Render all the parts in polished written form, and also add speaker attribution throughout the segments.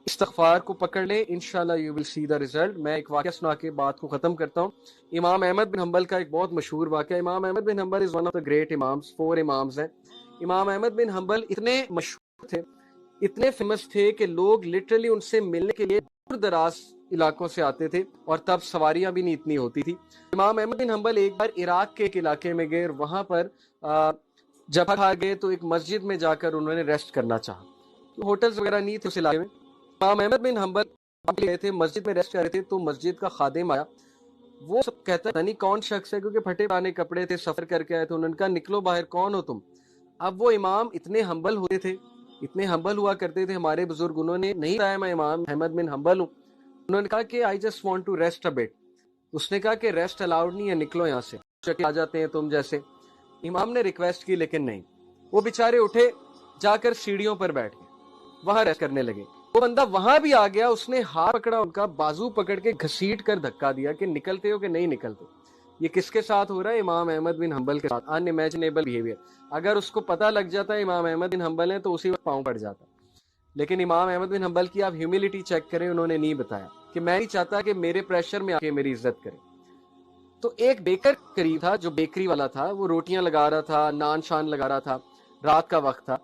Speaker 1: استغفار کو پکڑ لیں، انشاءاللہ you will C the result. میں ایک واقعہ سنا کے بات کو ختم کرتا ہوں۔ امام احمد بن حنبل کا ایک بہت مشہور واقعہ۔ امام Ahmad bin Hanbal is one of the great imams, 4 imams ہیں۔ امام احمد بن حنبل اتنے مشہور تھے، اتنے فیمس تھے کہ لوگ لٹرلی ان سے ملنے کے لیے دور دراز علاقوں سے آتے تھے، اور تب سواریاں بھی نہیں اتنی ہوتی تھی۔ امام احمد بن حنبل ایک بار عراق کے ایک علاقے میں گئے، اور وہاں پر جب کھا گئے تو ایک مسجد میں جا کر انہوں نے ریسٹ کرنا چاہا۔ ہوٹلز وغیرہ نہیں تھے اس علاقے میں۔ امام احمد بن حنبل گئے تھے، مسجد میں ریسٹ کر رہے تھے، تو مسجد کا خادم آیا۔ وہ سب کہتا ہے نہیں کون شخص ہے، کیونکہ پھٹے پرانے کپڑے تھے، سفر کر کے آئے تھے۔ انہوں نے کہا نکلو باہر، کون ہو تم؟ اب وہ امام اتنے ہمبل ہوتے تھے، اتنے ہمبل ہوا کرتے تھے ہمارے بزرگ، انہوں نے نہیں کہا میں امام احمد بن حنبل ہوں، انہوں نے کہا کہ I just want to rest a bit. اس نے کہا کہ ریسٹ الاؤڈ نہیں ہے، نکلو یہاں سے، آ جاتے ہیں تم جیسے۔ امام نے ریکویسٹ کی لیکن نہیں، وہ بیچارے اٹھے، جا کر سیڑھیوں پر بیٹھ گئے، وہاں ریسٹ کرنے لگے۔ وہ بندہ وہاں بھی آ گیا، اس نے ہاتھ پکڑا، ان کا بازو پکڑ کے گھسیٹ کر دھکا دیا کہ نکلتے ہو کہ نہیں نکلتے۔ یہ کس کے ساتھ ہو رہا ہے؟ امام احمد بن حنبل کے ساتھ۔ ان امیجنیبل بیہیویئر۔ اگر اس کو پتہ لگ جاتا ہے امام احمد بن حنبل ہے تو اسی وقت پاؤں پڑ جاتا۔ لیکن امام احمد بن حنبل کی آپ ہیوملٹی چیک کریں، انہوں نے نہیں بتایا کہ میں نہیں چاہتا کہ میرے پریشر میں آ کے میری عزت کرے۔ تو ایک بیکر قریب تھا، جو بیکری والا تھا، وہ روٹیاں لگا رہا تھا، نان شان لگا رہا تھا، رات کا وقت تھا۔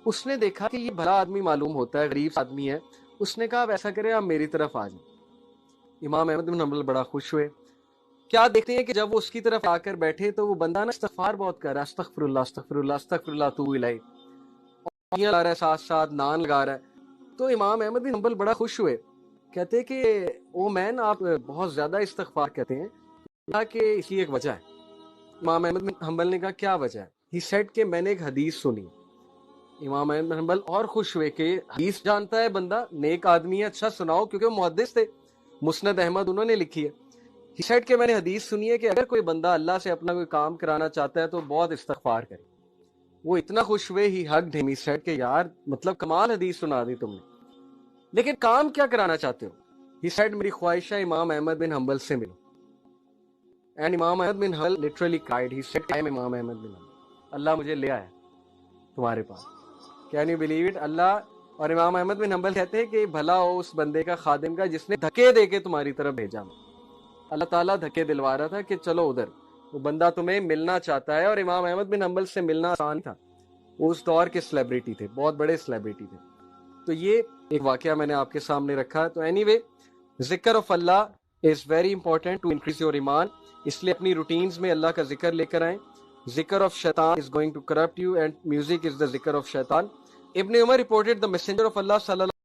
Speaker 1: اس نے دیکھا کہ یہ بھلا آدمی معلوم ہوتا ہے، غریب آدمی ہے۔ اس نے کہا آپ ایسا کریں، آپ میری طرف آ جائیں۔ امام احمد بن حنبل بڑا خوش ہوئے۔ کیا دیکھتے ہیں کہ جب وہ اس کی طرف آ کر بیٹھے تو وہ بندہ نا استغفار بہت کر رہا ہے، استغفر اللہ استغفر اللہ استغفر اللہ تو الیہ، اور لا رہا ہے، ساتھ ساتھ نان لگا رہا ہے۔ تو امام احمد بن حنبل بڑا خوش ہوئے، کہتے کہ او مین آپ بہت زیادہ استغفار کہتے ہیں، کہا کہ اس کی ایک وجہ ہے۔ امام احمد بن حنبل نے کہا کیا وجہ ہے؟ ہی سیڈ کہ میں نے ایک حدیث سنی۔ امام احمد بن حنبل اور خوش ہوئے کہ حدیث جانتا ہے بندہ، نیک آدمی ہے، اچھا سناؤ، کیونکہ وہ محدث تھے، مسند احمد انہوں نے لکھی ہے۔ ہی سیڈ کہ میں نے حدیث سنی ہے کہ اگر کوئی بندہ اللہ سے اپنا کوئی کام کرانا چاہتا ہے تو بہت استغفار کرے۔ وہ اتنا خوش ہوئے، ہی ہگڈ ہم، ہی سیڈ کہ یار مطلب کمال حدیث سنا دی تم نے، لیکن کام کیا کرانا چاہتے ہو؟ ہی سیڈ میری خواہش ہے امام احمد بن حنبل سے ملو۔ اینڈ امام Ahmad bin Hanbal literally cried. He said, I am امام احمد بن حنبل، اللہ مجھے لے آیا تمہارے پاس۔ Can you believe it? اللہ اور امام احمد بن حنبل کہتے ہیں کہ بھلا ہو اس بندے کا، خادم کا، جس نے دھکے دے کے تمہاری طرف بھیجا۔ اللہ تعالیٰ دھکے دلوا رہا تھا کہ چلو ادھر، وہ بندہ تمہیں ملنا چاہتا ہے۔ اور امام احمد بن حنبل سے ملنا آسان تھا، وہ اس دور کے سیلیبریٹی تھے، بہت بڑے سیلیبریٹی تھے۔ تو یہ ایک واقعہ میں نے آپ کے سامنے رکھا۔ تو anyway, zikr of Allah is very important to increase your iman, اس لیے اپنی روٹینز میں اللہ کا ذکر لے کر آئیں۔ ذکر آف شیطان is going to corrupt you and music is the ذکر آف شیطان۔ ابن عمر reported the messenger of Allah صلی اللہ